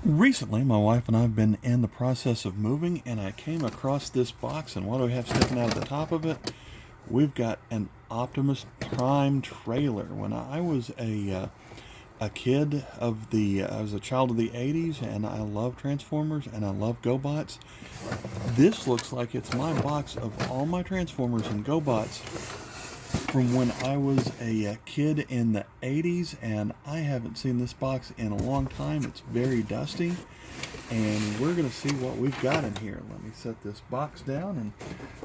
Recently, my wife and I have been in the process of moving, and I came across this box, and what do we have sticking out of the top of it? We've got an Optimus Prime trailer. When I was a kid I was a child of the 80s, and I love Transformers and I love Gobots. This looks like it's my box of all my Transformers and Gobots from when I was a kid in the 80s, and I haven't seen this box in a long time. It's very dusty, and we're going to see what we've got in here. Let me set this box down, and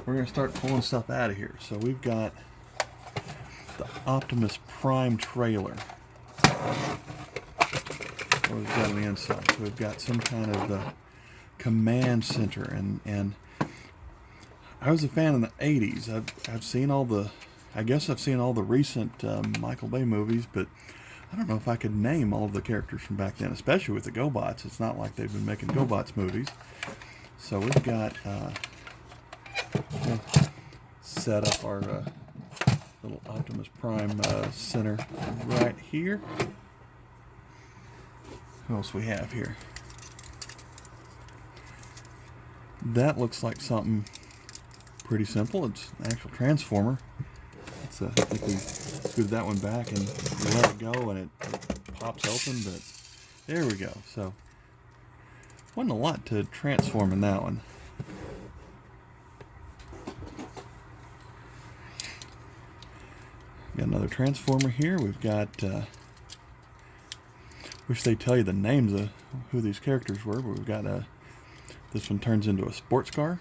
we're going to start pulling stuff out of here. So we've got the Optimus Prime trailer. What we've got on the inside. So we've got some kind of command center, and I was a fan in the 80s. I've seen all the I guess I've seen all the recent Michael Bay movies, but I don't know if I could name all of the characters from back then, especially with the Gobots. It's not like they've been making Gobots movies. So we've got we'll set up our little Optimus Prime center right here. What else we have here? That looks like something pretty simple. It's an actual Transformer. I think we scooted that one back and let it go, and it pops open, but there we go. So, wasn't a lot to transform in that one. Got another Transformer here. We've got, wish they'd tell you the names of who these characters were, but we've got this one turns into a sports car.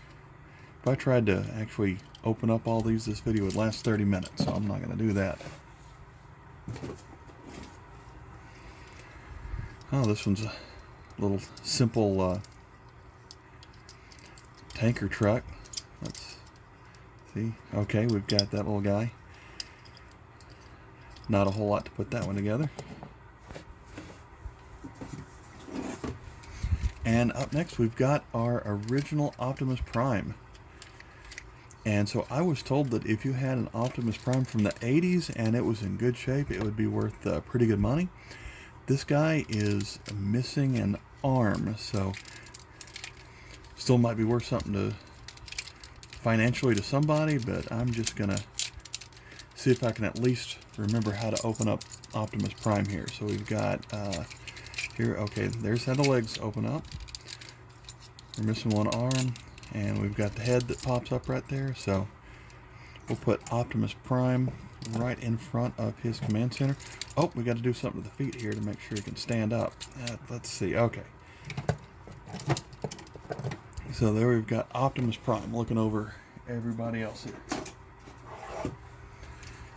If I tried to actually open up all these, this video would last 30 minutes, so I'm not going to do that. Oh, this one's a little simple tanker truck. Let's see. Okay, we've got that little guy. Not a whole lot to put that one together. And up next, we've got our original Optimus Prime. And so I was told that if you had an Optimus Prime from the 80s and it was in good shape, it would be worth pretty good money. This guy is missing an arm, so still might be worth something to financially to somebody, but I'm just going to see if I can at least remember how to open up Optimus Prime here. So we've got here, okay, there's how the legs open up. We're missing one arm. And we've got the head that pops up right there, so we'll put Optimus Prime right in front of his command center. Oh, we got to do something to the feet here to make sure he can stand up. Let's see, okay. So there we've got Optimus Prime looking over everybody else here.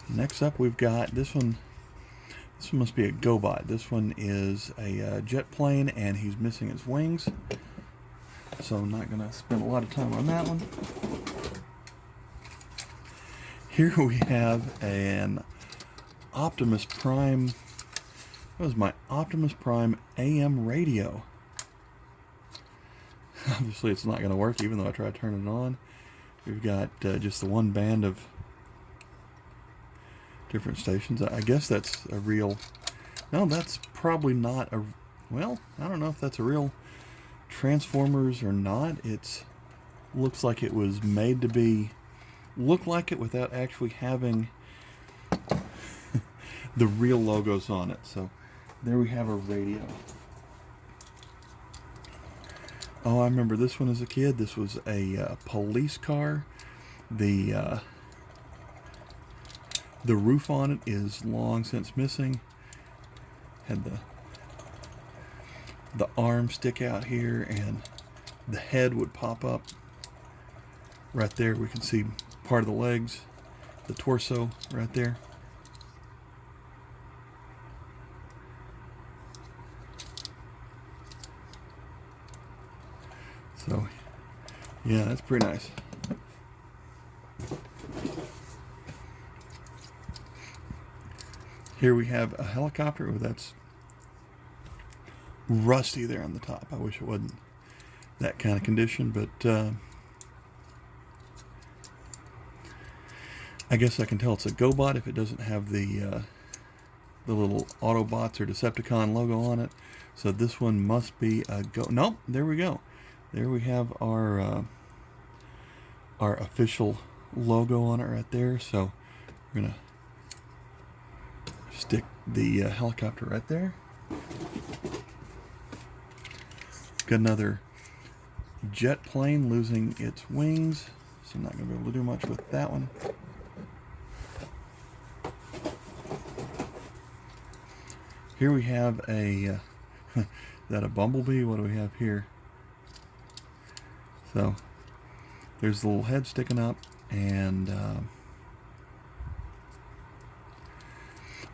Next up we've got this one. This one must be a Gobot. This one is a jet plane, and he's missing his wings. So I'm not going to spend a lot of time on that one. Here we have an Optimus Prime. That was my Optimus Prime AM radio. Obviously it's not going to work even though I try to turn it on. We've got just the one band of different stations. I guess that's a real... No, that's probably not a... Well, I don't know if that's a real Transformers or not. It looks like it was made to be look like it without actually having the real logos on it. So there we have a radio. Oh, I remember this one as a kid. This was a police car. The roof on it is long since missing. Had the arm stick out here, and the head would pop up right there. We can see part of the legs, the torso right there. So yeah, that's pretty nice. Here we have a helicopter. Oh, that's rusty there on the top. I wish it wasn't that kind of condition, but I guess I can tell it's a Gobot if it doesn't have the the little Autobots or Decepticon logo on it. So this one must be a Nope, there we go. There we have our official logo on it right there. So we're gonna stick the helicopter right there. Got another jet plane losing its wings, so I'm not going to be able to do much with that one. Here we have a, is that a bumblebee? What do we have here? So, there's the little head sticking up, and,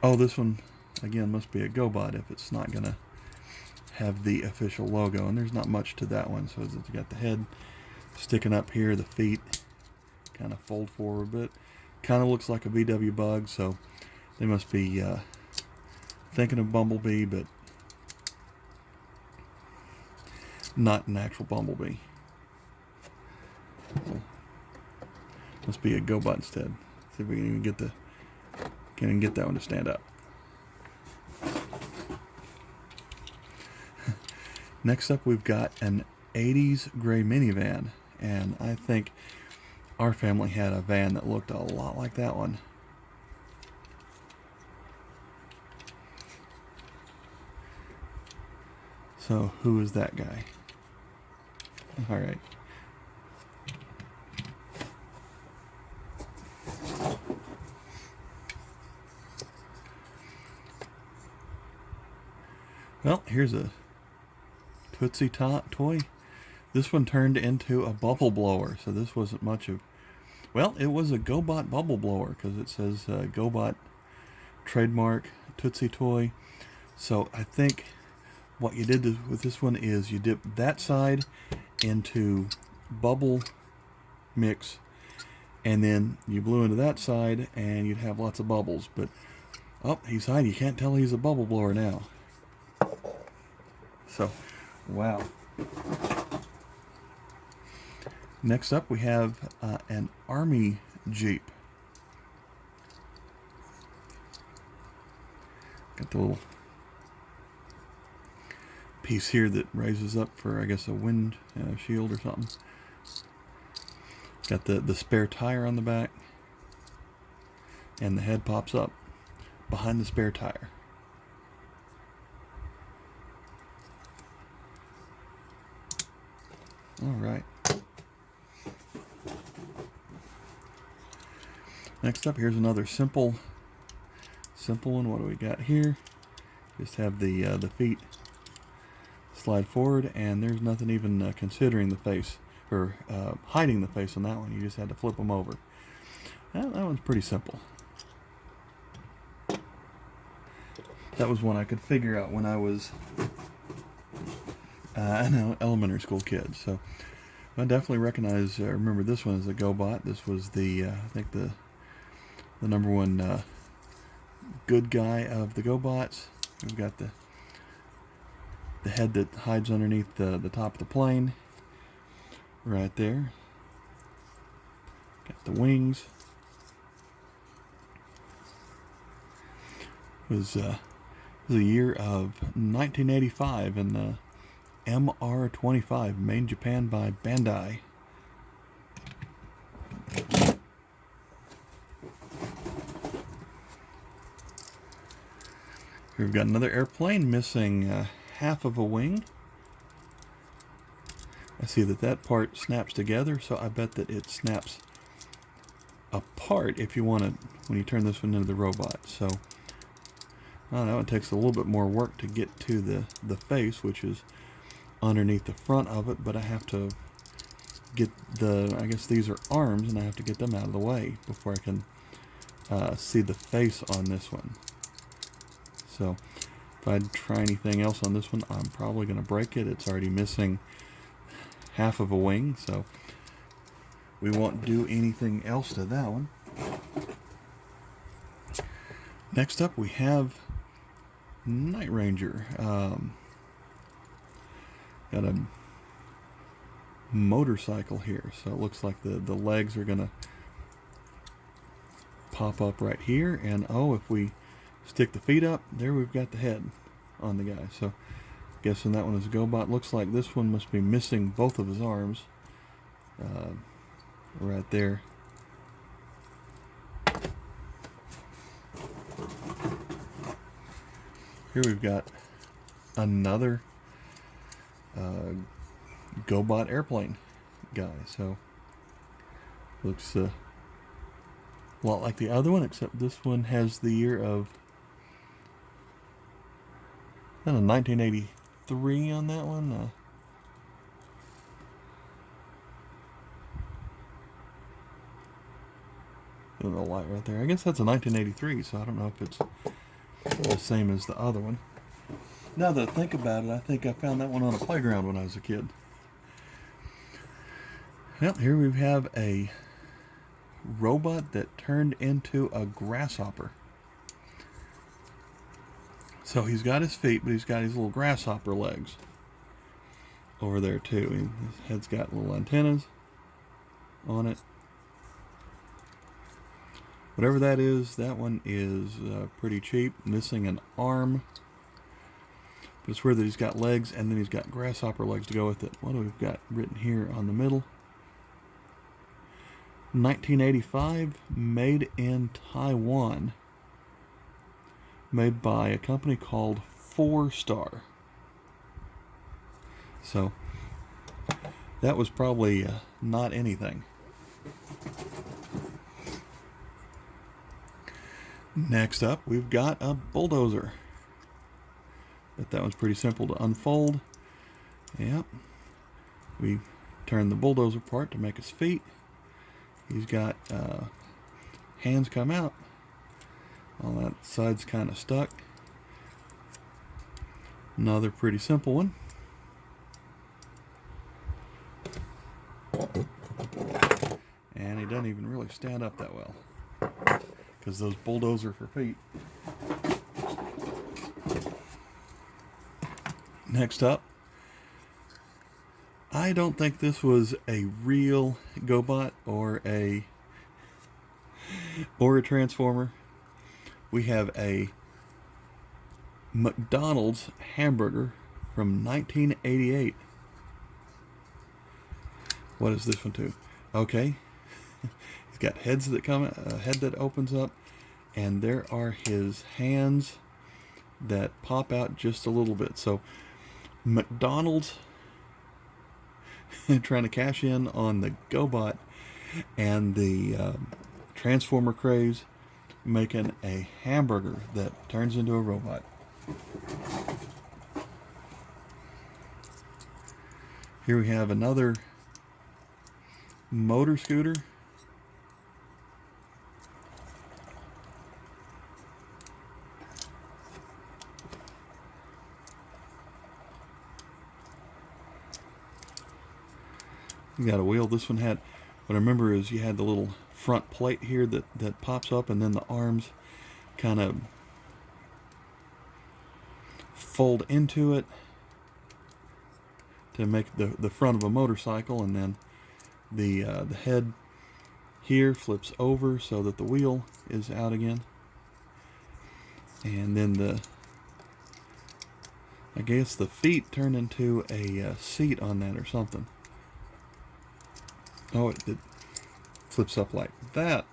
oh, this one, again, must be a GoBot if it's not going to have the official logo, and there's not much to that one. So it's got the head sticking up here, the feet kind of fold forward a bit. Kind of looks like a VW Bug, so they must be thinking of Bumblebee, but not an actual Bumblebee. So, must be a GoBot instead. See if we can even get that one to stand up. Next up, we've got an 80s gray minivan, and I think our family had a van that looked a lot like that one. So, who is that guy? All right. Well, here's a Tootsie toy. This one turned into a bubble blower, so this wasn't much of... Well, it was a GoBot bubble blower, because it says GoBot trademark Tootsie toy. So I think what you did with this one is you dipped that side into bubble mix, and then you blew into that side, and you'd have lots of bubbles. But, oh, he's hiding. You can't tell he's a bubble blower now. So, wow. Next up, we have an Army Jeep. Got the little piece here that raises up for, I guess, a wind shield or something. Got the spare tire on the back, and the head pops up behind the spare tire. All right. Next up, here's another simple one. What do we got here? Just have the feet slide forward, and there's nothing even considering the face or hiding the face on that one. You just had to flip them over. That one's pretty simple. That was one I could figure out when I was an elementary school kid. So I definitely recognize, remember this one as a GoBot. This was the, I think the number one good guy of the GoBots. We've got the head that hides underneath the top of the plane. Right there. Got the wings. It was the year of 1985, and the MR-25, made in Japan by Bandai. Here we've got another airplane missing half of a wing. I see that part snaps together, so I bet that it snaps apart if you want to, when you turn this one into the robot. So, I don't know, it takes a little bit more work to get to the face, which is underneath the front of it, but I have to get I guess these are arms, and I have to get them out of the way before I can see the face on this one. So, if I try anything else on this one, I'm probably going to break it. It's already missing half of a wing, so we won't do anything else to that one. Next up, we have Night Ranger. Got a motorcycle here, so it looks like the legs are gonna pop up right here, and oh, if we Stick the feet up. There we've got the head on the guy. So guessing that one is a Gobot. Looks like this one must be missing both of his arms. Right there. Here we've got another Gobot airplane guy. So looks a lot like the other one, except this one has the year of 1983 on that one. A little light right there. I guess that's a 1983, so I don't know if it's the same as the other one. Now that I think about it, I think I found that one on a playground when I was a kid. Well, here we have a robot that turned into a grasshopper. So he's got his feet, but he's got his little grasshopper legs over there too. His head's got little antennas on it. Whatever that is, that one is pretty cheap. Missing an arm. But it's weird that he's got legs and then he's got grasshopper legs to go with it. What do we've got written here on the middle? 1985, made in Taiwan. Made by a company called 4-Star. So, that was probably not anything. Next up, we've got a bulldozer. But that one's pretty simple to unfold. Yep. We turn the bulldozer part to make his feet. He's got hands come out. All that side's kind of stuck. Another pretty simple one. And he doesn't even really stand up that well, because those bulldozer for feet. Next up, I don't think this was a real Gobot or a Transformer. We have a McDonald's hamburger from 1988. What is this one to? Okay, he's got heads that come, a head that opens up, and there are his hands that pop out just a little bit. So McDonald's trying to cash in on the Gobot and the Transformer craze, making a hamburger that turns into a robot. Here we have another motor scooter. You got a wheel. This one had, what I remember is you had the little front plate here that pops up, and then the arms kind of fold into it to make the front of a motorcycle, and then the head here flips over so that the wheel is out again, and then I guess the feet turn into a seat on that or something. Oh, it flips up like that.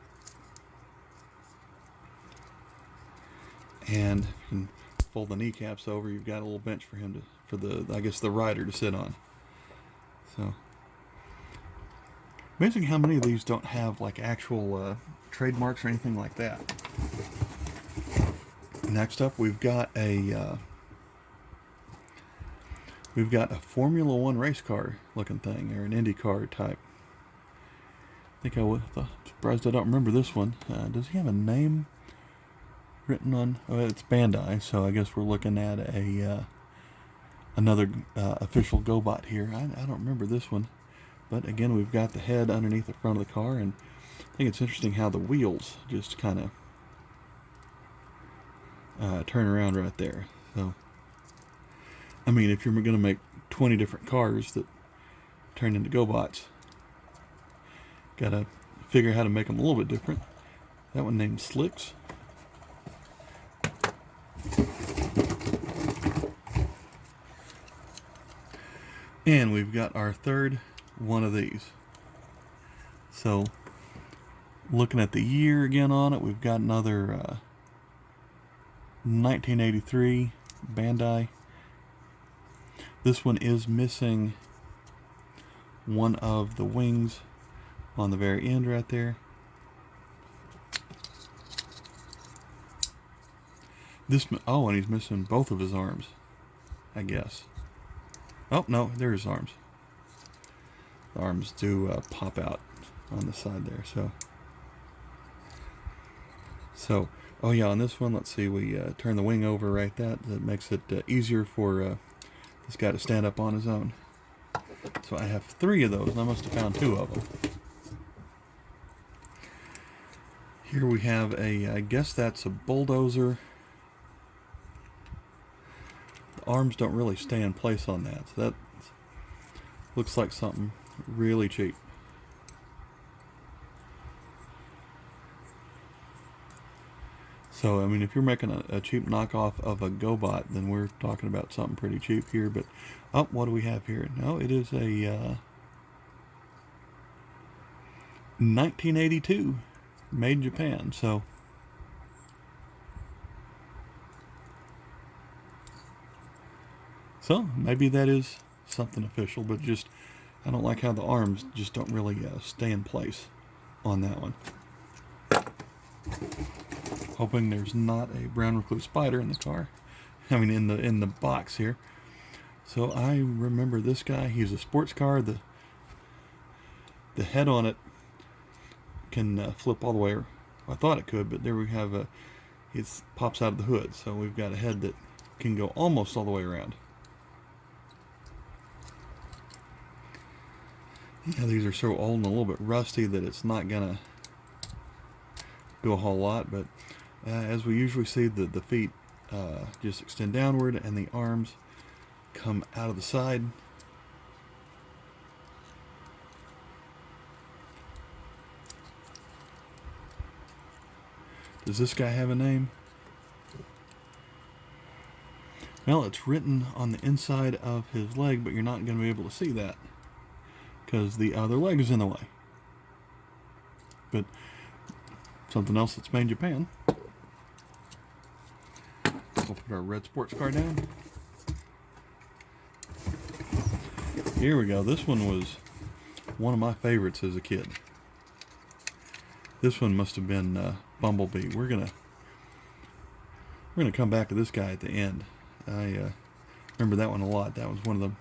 And you can fold the kneecaps over. You've got a little bench for him for I guess the rider to sit on. So amazing how many of these don't have like actual trademarks or anything like that. Next up, we've got a Formula One race car looking thing, or an Indy car type. I think I was surprised I don't remember this one. Does he have a name written on? Oh, it's Bandai, so I guess we're looking at another official Gobot here. I don't remember this one, but again, we've got the head underneath the front of the car, and I think it's interesting how the wheels just kind of turn around right there. So, I mean, if you're going to make 20 different cars that turn into Gobots, gotta figure out how to make them a little bit different. That one named Slicks. And we've got our third one of these. So, looking at the year again on it, we've got another 1983 Bandai. This one is missing one of the wings on the very end right there. Oh, and he's missing both of his arms, I guess. Oh, no, there's his arms. The arms do pop out on the side there, so oh yeah, on this one, let's see, we turn the wing over right that makes it easier for this guy to stand up on his own. So I have 3 of those, and I must have found 2 of them. Here we have I guess that's a bulldozer. The arms don't really stay in place on that, so that looks like something really cheap. So, I mean, if you're making a cheap knockoff of a Gobot, then we're talking about something pretty cheap here. But, oh, what do we have here? No, it is a 1982, made in Japan. So, maybe that is something official, but just, I don't like how the arms just don't really stay in place on that one. Hoping there's not a brown recluse spider in the car. I mean, in the box here. So I remember this guy. He's a sports car. The head on it can flip all the way. I thought it could, but there we have it pops out of the hood. So we've got a head that can go almost all the way around. Yeah, these are so old and a little bit rusty that it's not gonna do a whole lot, but as we usually see, the feet just extend downward and the arms come out of the side. Does this guy have a name? Well, it's written on the inside of his leg, but you're not going to be able to see that because the other leg is in the way. But something else that's made in Japan. We'll put our red sports car down. Here we go. This one was one of my favorites as a kid. This one must have been Bumblebee. We're gonna come back to this guy at the end. I remember that one a lot. That was one of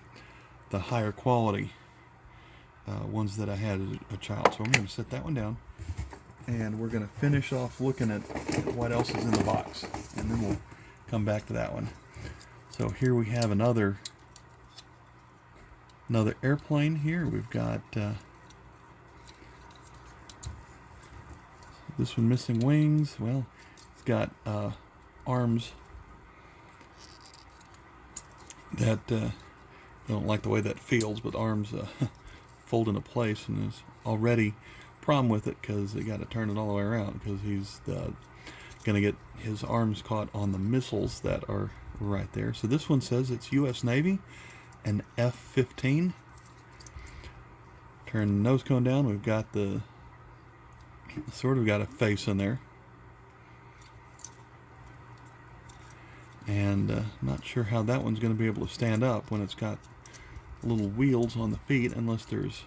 the higher quality ones that I had as a child. So I'm going to set that one down, and we're going to finish off looking at what else is in the box, and then we'll come back to that one. So here we have another airplane here. We've got this one missing wings. Well, it's got arms that I don't like the way that feels, but arms fold into place, and there's already a problem with it because they got to turn it all the way around because he's going to get his arms caught on the missiles that are right there. So this one says it's U.S. Navy, an F-15. Turn the nose cone down. We've got sort of got a face in there. And not sure how that one's going to be able to stand up when it's got little wheels on the feet, unless there's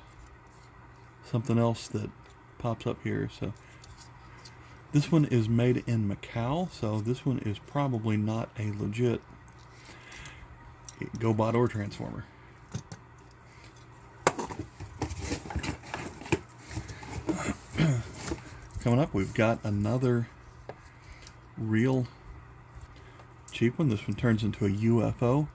something else that pops up here. So this one is made in Macau, so this one is probably not a legit Gobot or Transformer. Coming up, we've got another real cheap one. This one turns into a UFO.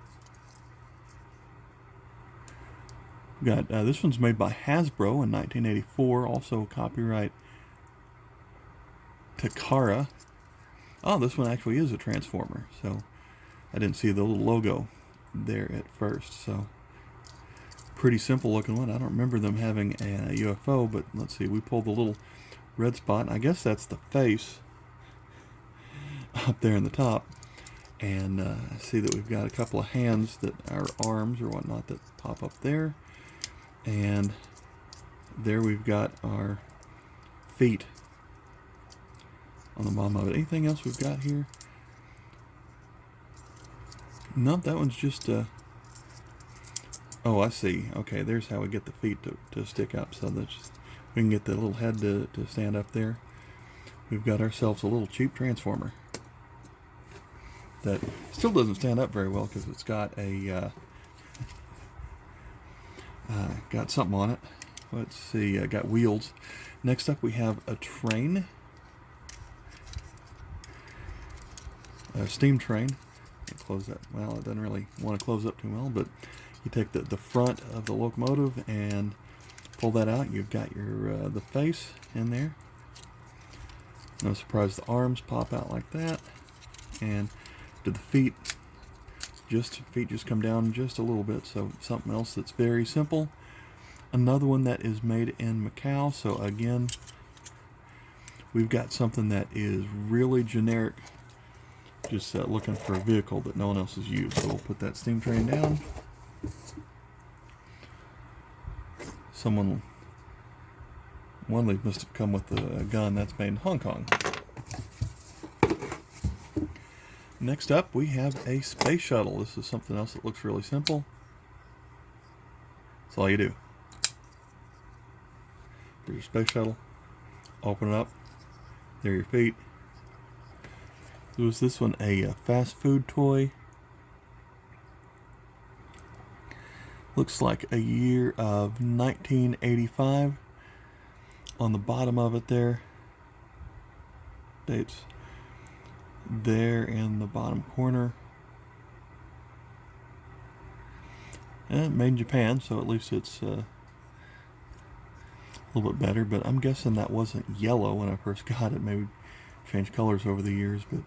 We've got this one's made by Hasbro in 1984. Also copyright Takara. Oh, this one actually is a Transformer. So I didn't see the little logo there at first. So pretty simple looking one. I don't remember them having a UFO, but let's see. We pulled the little red spot. I guess that's the face up there in the top. And I see that we've got a couple of hands that are arms or whatnot that pop up there. And there we've got our feet on the bottom of it. Anything else we've got here? No, that one's just oh, I see. Okay, there's how we get the feet to stick up, so that we can get the little head to stand up there. We've got ourselves a little cheap Transformer that still doesn't stand up very well because it's got a got something on it. Let's see, got wheels. Next up we have a train, a steam train. Close that. Well, it doesn't really want to close up too well, but you take the front of the locomotive and pull that out. You've got your the face in there. No surprise, the arms pop out like that, and to the feet just come down just a little bit. So something else that's very simple. Another one that is made in Macau. So again, we've got something that is really generic, just looking for a vehicle that no one else has used. So we'll put that steam train down. One of these must have come with a gun. That's made in Hong Kong. Next up, we have a space shuttle. This is something else that looks really simple. That's all you do. There's your space shuttle. Open it up. There are your feet. Was this one a fast food toy? Looks like a year of 1985. On the bottom of it there, dates there in the bottom corner. And made in Japan, so at least it's a little bit better, but I'm guessing that wasn't yellow when I first got it. Maybe changed colors over the years, but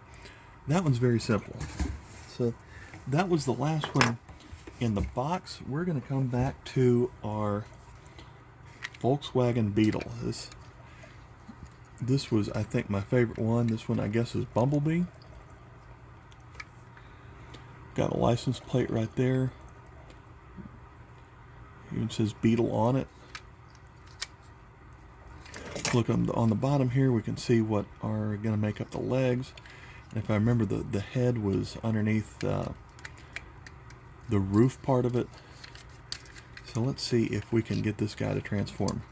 that one's very simple. So that was the last one in the box. We're going to come back to our Volkswagen Beetle. This was, I think, my favorite one. This one, I guess, is Bumblebee. Got a license plate right there. It says Beetle on it. Look on the bottom here, we can see what are going to make up the legs. And if I remember, the head was underneath the roof part of it. So let's see if we can get this guy to transform.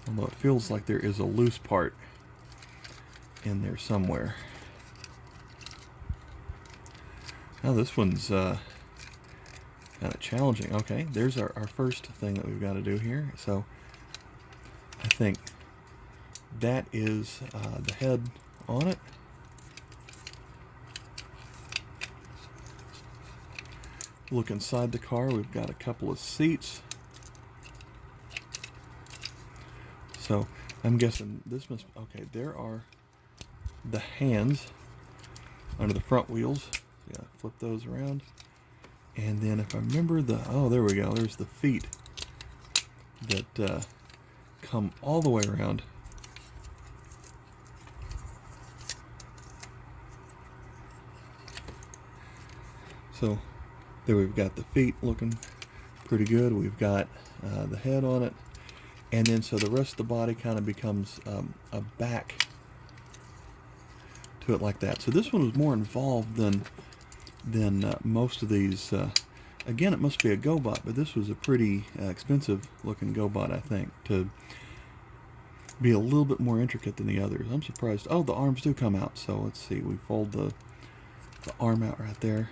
Although it feels like there is a loose part in there somewhere. Now this one's kind of challenging. Okay, there's our first thing that we've got to do here. So I think that is the head on it. Look inside the car, we've got a couple of seats. So I'm guessing this must, okay, there are the hands under the front wheels. Yeah, flip those around. And then if I remember oh, there we go, there's the feet that come all the way around. So there we've got the feet looking pretty good. We've got the head on it. And then so the rest of the body kind of becomes a back to it like that. So this one was more involved than most of these. Again, it must be a Gobot, but this was a pretty expensive looking Gobot, I think, to be a little bit more intricate than the others. I'm surprised. Oh, the arms do come out. So let's see. We fold the arm out right there.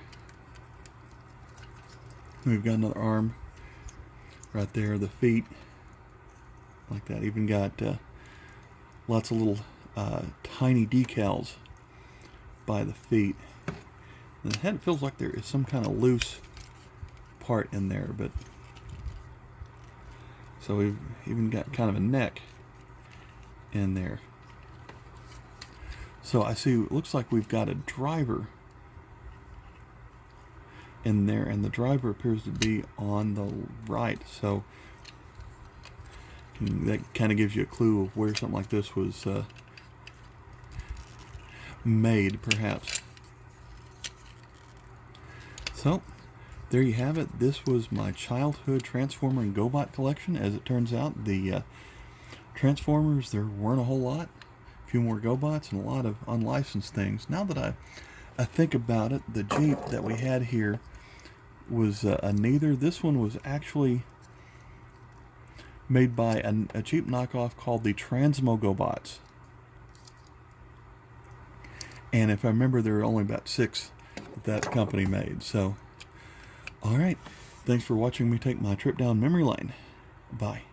We've got another arm right there, the feet, like that. Even got lots of little tiny decals by the feet. And the head feels like there is some kind of loose part in there, but so we've even got kind of a neck in there. So I see, it looks like we've got a driver in there, and the driver appears to be on the right, so that kind of gives you a clue of where something like this was made, perhaps. So, there you have it. This was my childhood Transformer and Gobot collection. As it turns out, the Transformers, there weren't a whole lot. A few more Gobots and a lot of unlicensed things. Now that I think about it, the Jeep that we had here was a neither. This one was actually made by a cheap knockoff called the Transmo Gobots. And if I remember, there were only about 6 that company made. So, alright. Thanks for watching me take my trip down memory lane. Bye.